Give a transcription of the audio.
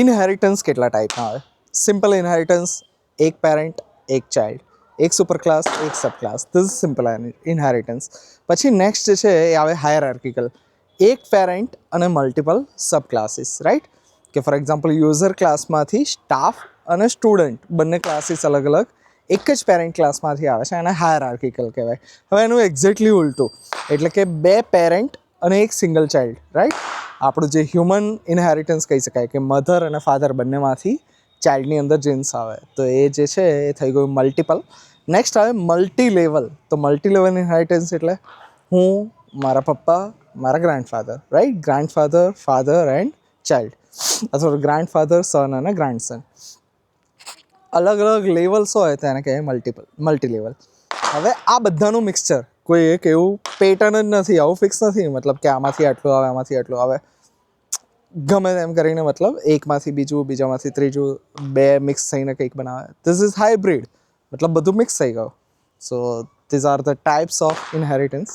Inheritance કેટલા ટાઈપના આવે? સિમ્પલ ઇનહેરિટન્સ, એક પેરેન્ટ એક ચાઇલ્ડ, એક સુપર ક્લાસ એક sub class. This is simple inheritance. પછી નેક્સ્ટ જે છે એ આવે હાયરાર્કિકલ, એક પેરેન્ટ અને મલ્ટિપલ સબ ક્લાસીસ, રાઈટ? કે ફોર એક્ઝામ્પલ યુઝર ક્લાસમાંથી સ્ટાફ અને સ્ટુડન્ટ બંને ક્લાસીસ અલગ અલગ એક જ પેરેન્ટ ક્લાસમાંથી આવે છે, એને હાયરાર્કિકલ કહેવાય. હવે એનું એક્ઝેક્ટલી ઉલટું, એટલે કે બે પેરેન્ટ અને એક સિંગલ ચાઇલ્ડ, રાઈટ? આપણું જે હ્યુમન ઇનહેરિટન્સ કહી શકાય કે મધર અને ફાધર બંનેમાંથી ચાઇલ્ડની અંદર જીન્સ આવે, તો એ જે છે એ થઈ ગયું મલ્ટિપલ. નેક્સ્ટ આવે મલ્ટી લેવલ. તો મલ્ટી લેવલ ઇનહેરિટન્સ એટલે હું, મારા પપ્પા, મારા grandfather, right? Grandfather, father and child, અથવા ગ્રાન્ડફાધર, સન અને ગ્રાન્ડસન. અલગ અલગ લેવલ્સ હોય તો એને કહેવાય મલ્ટી લેવલ. હવે આ બધાનું મિક્સચર, કોઈ એક એવું પેટર્ન જ નથી, આવું ફિક્સ નથી, મતલબ કે આમાંથી આટલું આવે આમાંથી આટલું આવે, ગમે તેમ કરીને મતલબ એકમાંથી બીજું, બીજામાંથી ત્રીજું, બે મિક્સ થઈને કંઈક બનાવે. ધીસ ઇઝ હાઇબ્રિડ, મતલબ બધું મિક્સ થઈ ગયું. સો these are the types of inheritance.